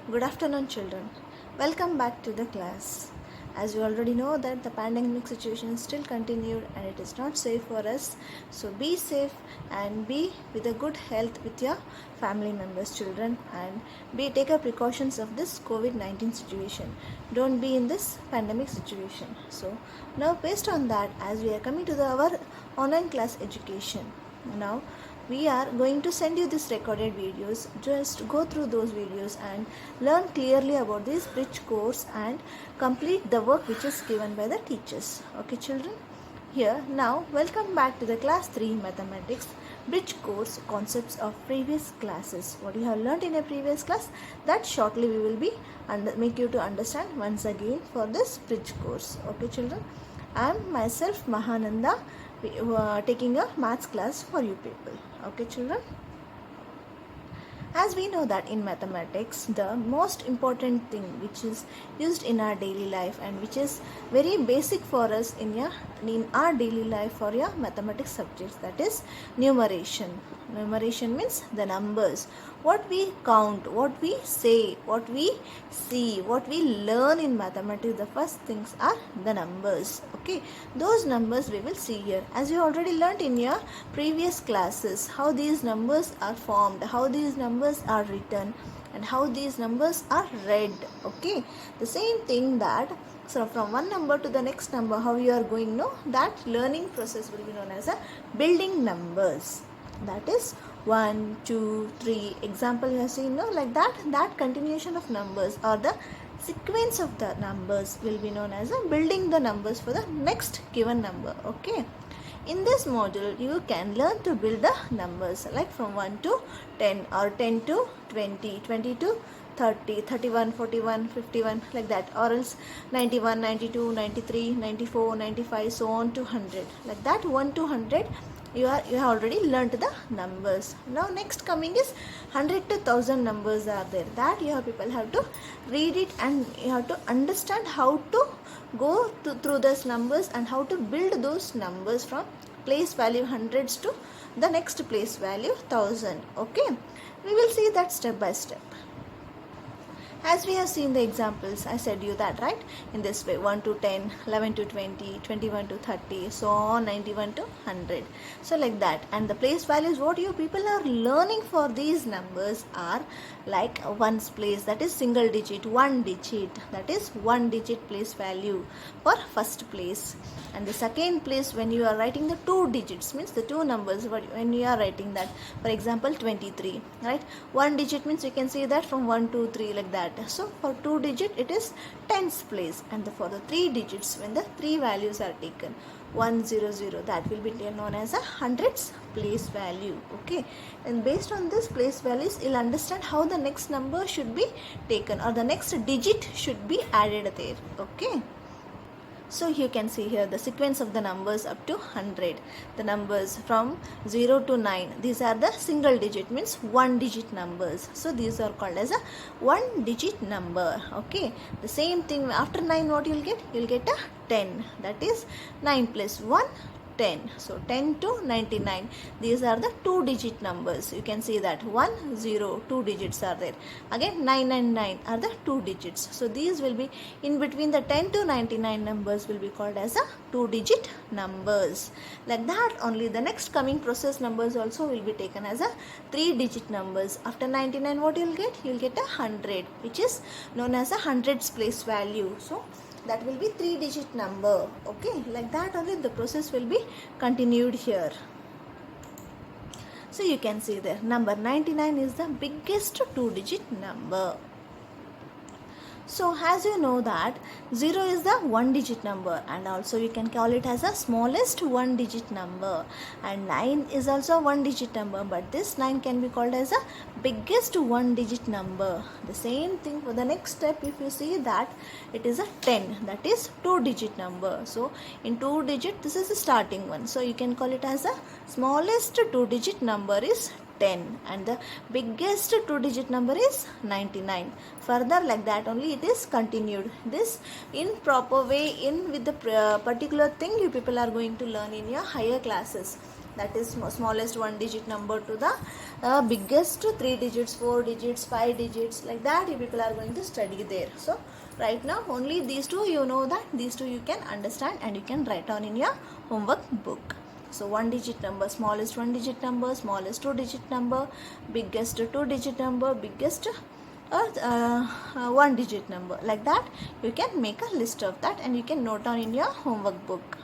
Good afternoon, children. Welcome back to the class. As you already know that the pandemic situation is still continued and it is not safe for us. So be safe and be with a good health with your family members, children, and take a precautions of this COVID-19 situation. Don't be in this pandemic situation. So now based on that, as we are coming to our online class education, now we are going to send you this recorded videos. Just go through those videos and learn clearly about this bridge course and complete the work which is given by the teachers. Okay, children? Here now, welcome back to the class 3 mathematics bridge course concepts of previous classes. What you have learnt in a previous class, that shortly we will be make you to understand once again for this bridge course. Okay, children? I am myself Mahananda, taking a maths class for you people. Okay, children? As we know that in mathematics, the most important thing which is used in our daily life and which is very basic for us in our daily life for your mathematics subjects, that is numeration. Numeration means the numbers. What we count, what we say, what we see, what we learn in mathematics, the first things are the numbers. Okay, those numbers we will see here. As you already learnt in your previous classes, how these numbers are formed, how these numbers are written, and how these numbers are read. Okay, the same thing that, so from one number to the next number, how you are going, no, that learning process will be known as a building numbers. That is 1, 2, 3. Example you have seen, no, like that. That continuation of numbers or the sequence of the numbers will be known as a building the numbers for the next given number. Okay. In this module, you can learn to build the numbers like from 1 to 10 or 10 to 20, 20 to 30, 31, 41, 51, like that, or else 91, 92, 93, 94, 95, so on to 100. Like that, 1 to 100, you have already learnt the numbers. Now next coming is 100 to 1000 numbers are there. That people have to read it and you have to understand how to go through those numbers and how to build those numbers from place value hundreds to the next place value 1000. Okay, we will see that step by step. As we have seen the examples, I said you that, right? In this way, 1 to 10, 11 to 20, 21 to 30, so on, 91 to 100. So like that. And the place values, what you people are learning for these numbers are like ones place, that is single digit, one digit, that is one digit place value for first place. And the second place, when you are writing the two digits, means the two numbers, when you are writing that, for example 23, right? One digit means you can see that from 1 to 3, like that. So for 2 digit it is tens place, and for the 3 digits, when the 3 values are taken 100, that will be known as a hundreds place value. Okay, and based on this place values, you'll understand how the next number should be taken or the next digit should be added there. Okay. So you can see here the sequence of the numbers up to 100. The numbers from 0 to 9. These are the single digit, means one digit numbers. So these are called as a one digit number. Okay. The same thing after 9, what you'll get? You'll get a 10. That is 9 plus 1. 10. So 10 to 99. These are the two digit numbers. You can see that 1, 0, two digits are there. Again 9 and 9 are the two digits. So these will be in between the 10 to 99 numbers will be called as a two digit numbers. Like that only the next coming process numbers also will be taken as a three digit numbers. After 99, what you'll get? You'll get a 100, which is known as a hundreds place value. So that will be three digit number. Okay, like that only the process will be continued here. So you can see there number 99 is the biggest two digit number. So as you know that 0 is the one digit number, and also you can call it as a smallest one digit number, and 9 is also one digit number, but this 9 can be called as a biggest one digit number. The same thing for the next step, if you see that it is a 10, that is two digit number. So in two digit, this is the starting one, so you can call it as a smallest two digit number is 10, and the biggest two digit number is 99. Further like that only it is continued. This in proper way, in with the particular thing you people are going to learn in your higher classes. That is smallest one digit number to the biggest 3 digits, 4 digits, 5 digits, like that you people are going to study there. So right now only these two you know, that these two you can understand and you can write down in your homework book. So 1 digit number, smallest 1 digit number, smallest 2 digit number, biggest 2 digit number, biggest 1 digit number, like that you can make a list of that and you can note down in your homework book.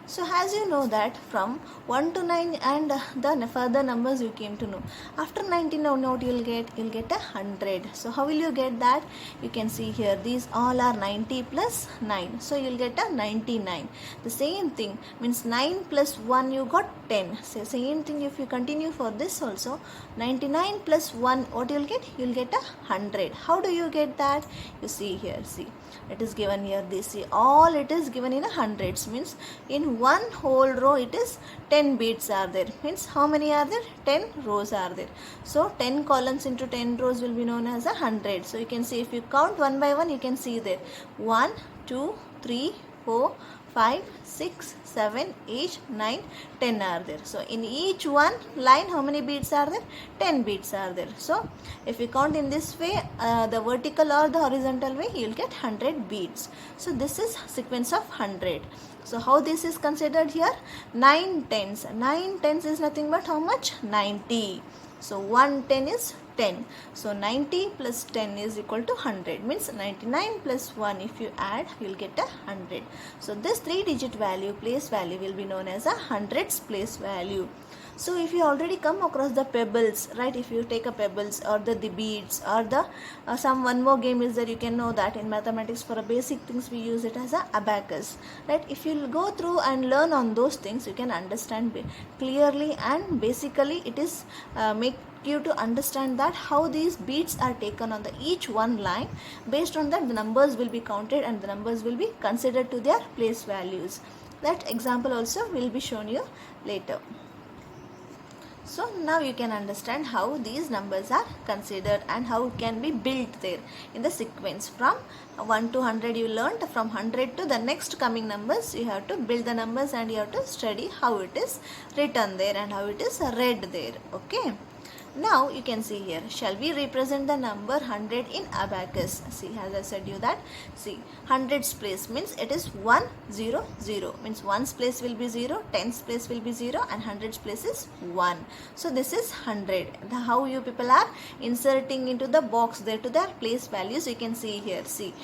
So as you know that from 1 to 9 and the further numbers you came to know. After 19 now what you'll get 100. So how will you get that? You can see here these all are 90 plus 9. So you'll get a 99. The same thing means 9 plus 1 you got 10. So same thing if you continue for this also, 99 plus 1 what you'll get? You'll get a 100. How do you get that? You see here, see it is given here, this see all it is given in hundreds, means in one whole row it is 10 beads are there, means how many are there? 10 rows are there. So 10 columns into 10 rows will be known as 100. So you can see if you count one by one you can see there 1 2 3 4 5 6 7 8 9 10 are there. So in each one line how many beads are there? 10 beads are there. So if you count in this way, the vertical or the horizontal way, you will get 100 beads. So this is sequence of 100. So how this is considered here? 9 tens. 9 tens is nothing but how much? 90. So 1 10 is 10. So 90 plus 10 is equal to 100, means 99 plus 1 if you add you will get a 100. So this 3 digit value, place value, will be known as a hundreds place value. So if you already come across the pebbles, right, if you take a pebbles or the beads or the some one more game is there, you can know that in mathematics for a basic things we use it as a abacus, right. If you go through and learn on those things you can understand clearly, and basically it is make you to understand that how these beads are taken on the each one line. Based on that the numbers will be counted and the numbers will be considered to their place values. That example also will be shown you later. So now you can understand how these numbers are considered and how it can be built there in the sequence. From 1 to 100 you learnt, from 100 to the next coming numbers you have to build the numbers and you have to study how it is written there and how it is read there. Okay. Now you can see here, shall we represent the number 100 in abacus? See, as I said you that, see, hundreds place means it is 1 0 0, means ones place will be 0, tens place will be 0 and hundreds place is 1. So this is 100. How you people are inserting into the box there to their place values, you can see here. See,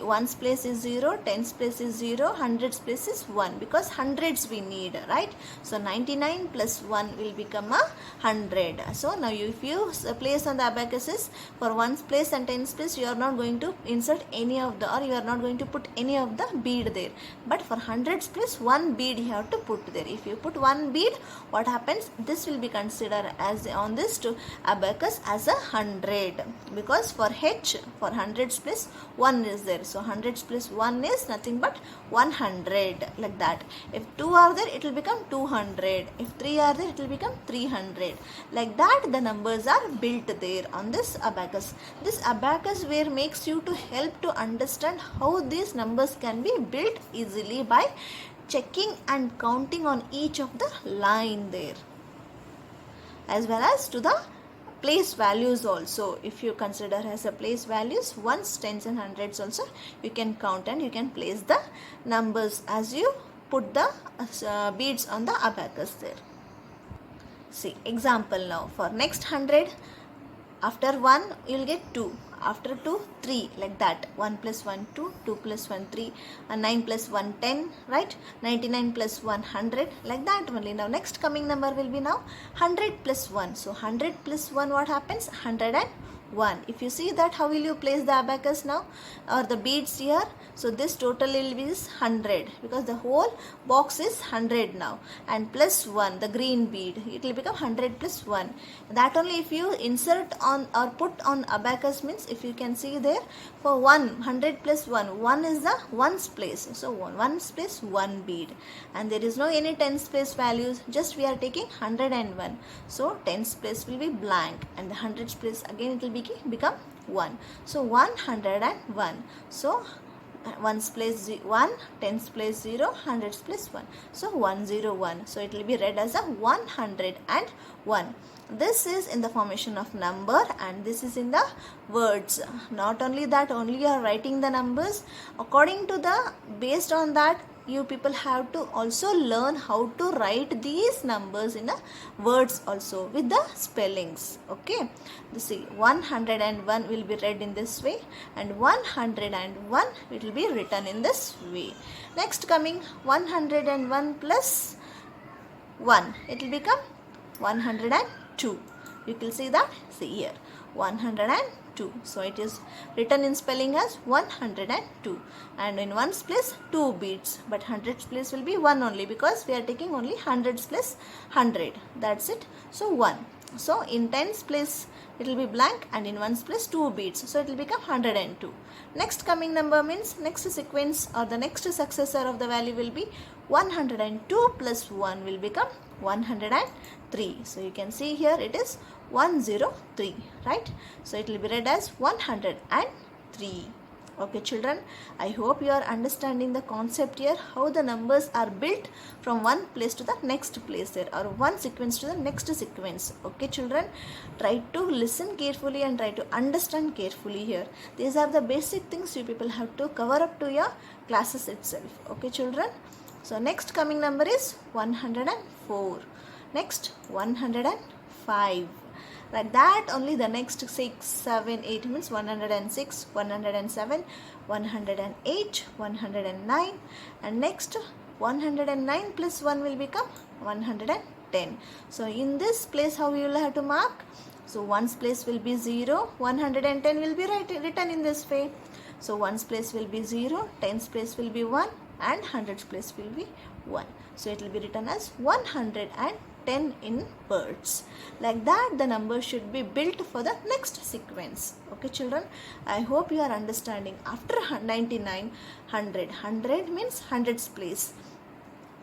ones place is 0, tens place is 0, hundreds place is 1, because hundreds we need, right? So 99 plus 1 will become a 100. So now if you place on the abacuses for ones place and tens place, you are not going to insert any of the, or you are not going to put any of the bead there, but for hundreds place one bead you have to put there. If you put one bead, what happens, this will be considered as on this to abacus as a 100, because for H, for hundreds place 1 is there, so hundreds plus 1 is nothing but 100, like that. If 2 are there it will become 200, if 3 are there it will become 300, like that the numbers are built there on this abacus. This abacus where makes you to help to understand how these numbers can be built easily by checking and counting on each of the line there, as well as to the place values also. If you consider as a place values, ones, tens and hundreds also you can count and you can place the numbers as you put the beads on the abacus there. See, example now for next 100, after 1 you will get 2, after 2 3, like that. 1 plus 1 2, 2 plus 1 3, and 9 plus 1 10, right? 99 plus 1 100, like that only. Now next coming number will be now 100 plus 1. So 100 plus 1 what happens? 101. If you see that, how will you place the abacus now or the beads here? So this total will be 100, because the whole box is 100 now, and plus 1 the green bead, it will become 100 plus 1. That only if you insert on or put on abacus, means if you can see there for 100 plus 1, 1 is the ones place, so ones place 1 bead, and there is no any tens place values, just we are taking 101. So tens place will be blank and the hundreds place again it will become 1. So 101. So Ones place 1, tens place 0, hundreds place 1. So 101. So it will be read as a 101. This is in the formation of number and this is in the words. Not only that, only you are writing the numbers. According to the, based on that, you people have to also learn how to write these numbers in the words also with the spellings. Okay, you see 101 will be read in this way and 101 it will be written in this way. Next coming 101 plus 1, it will become 102. You can see that, see here 102. So it is written in spelling as 102 and in ones place 2 beats, but hundreds place will be 1 only because we are taking only hundreds place 100. That's it. So 1. So in tens place it will be blank and in ones place 2 beats. So it will become 102. Next coming number means next sequence or the next successor of the value will be 102 plus 1 will become 103. So you can see here it is 103, right? So it will be read as 103. Okay children, I hope you are understanding the concept here, how the numbers are built from one place to the next place there, or one sequence to the next sequence. Okay children, try to listen carefully and try to understand carefully here. These are the basic things you people have to cover up to your classes itself. Okay children, so next coming number is 104. Next 105. Like that only the next 6, 7, 8 means 106, 107, 108, 109 and next 109 plus 1 will become 110. So in this place how you will have to mark? So ones place will be 0, 110 will be written in this way. So ones place will be 0, tens place will be 1 and hundreds place will be 1. So it will be written as 110 in words. Like that the number should be built for the next sequence. Okay children, I hope you are understanding. After 99, 100 means hundreds place.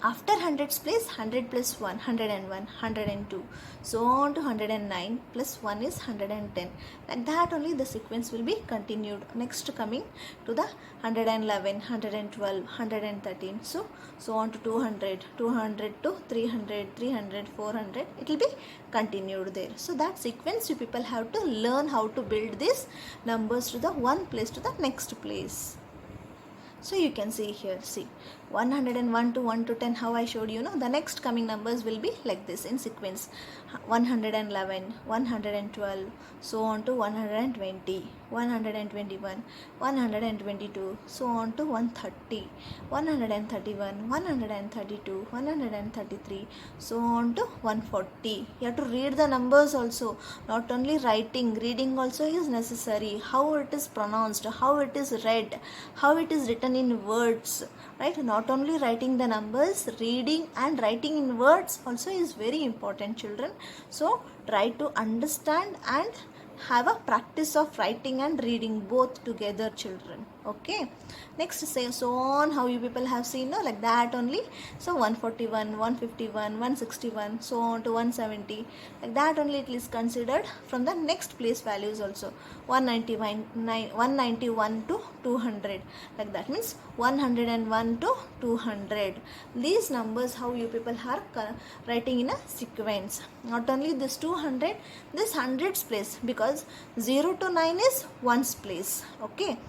After hundreds place 100 plus 1, 101, 102, so on to 109 plus 1 is 110. Like that only the sequence will be continued. Next coming to the 111, 112, 113, so on to 200, 200 to 300, 300, 400, it will be continued there. So that sequence you people have to learn how to build these numbers to the one place to the next place. So you can see here, see 101 to 1 to 10 how I showed you, the next coming numbers will be like this in sequence. 111, 112, so on to 120, 121, 122, so on to 130, 131, 132, 133, so on to 140. You have to read the numbers also, not only writing, reading also is necessary. How it is pronounced, how it is read, how it is written in words, right? Not only writing the numbers, reading and writing in words also is very important children. So try to understand and have a practice of writing and reading both together children. Okay, next say so on how you people have seen, like that only. So 141, 151, 161, so on to 170, like that only it is considered from the next place values also. 191 to 200, like that means 101 to 200. These numbers how you people are writing in a sequence. Not only this 200, this hundreds place, because 0 to 9 is ones place. Okay,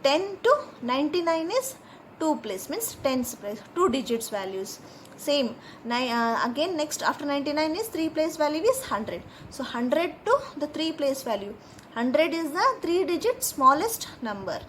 10 to 99 is 2 place, means tens place, 2 digits values. Same again next after 99 is 3 place value is 100. So 100 to the 3 place value. 100 is the 3 digit smallest number.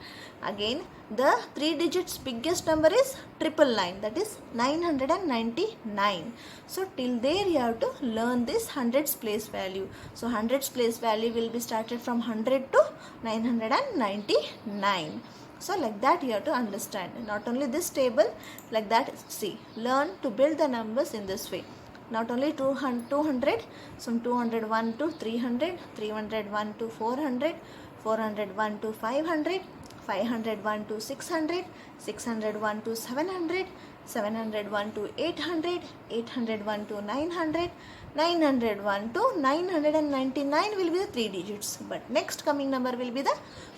Again the 3 digits biggest number is 999, that is 999. So till there you have to learn this hundreds place value. So hundreds place value will be started from 100 to 999. So like that you have to understand. Not only this table, like that, see, learn to build the numbers in this way. Not only 200, from 201 to 300, 301 to 400, 401 to 500, 501 to 600, 601 to 700, 701 to 800, 801 to 900, 901 to 999 will be the 3 digits. But next coming number will be the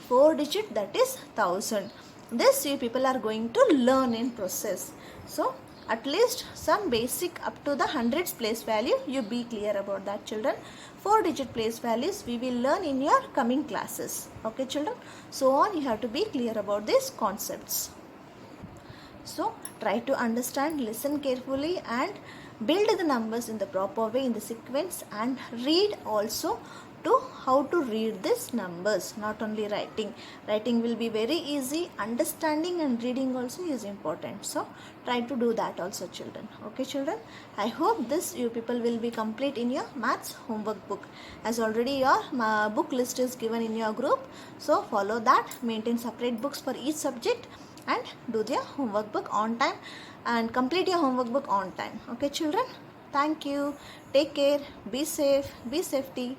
4 digit, that is 1000. this you people are going to learn in process. So at least some basic up to the hundreds place value you be clear about that, children. 4-digit place values we will learn in your coming classes. Okay children, so on you have to be clear about these concepts. So try to understand, listen carefully and build the numbers in the proper way in the sequence, and read also to how to read these numbers, not only writing. Writing will be very easy, understanding and reading also is important. So try to do that also, children. Okay children, I hope this you people will be complete in your maths homework book, as already your book list is given in your group. So follow that, maintain separate books for each subject and do their homework book on time and complete your homework book on time. Okay children, thank you, take care, be safe, be safety.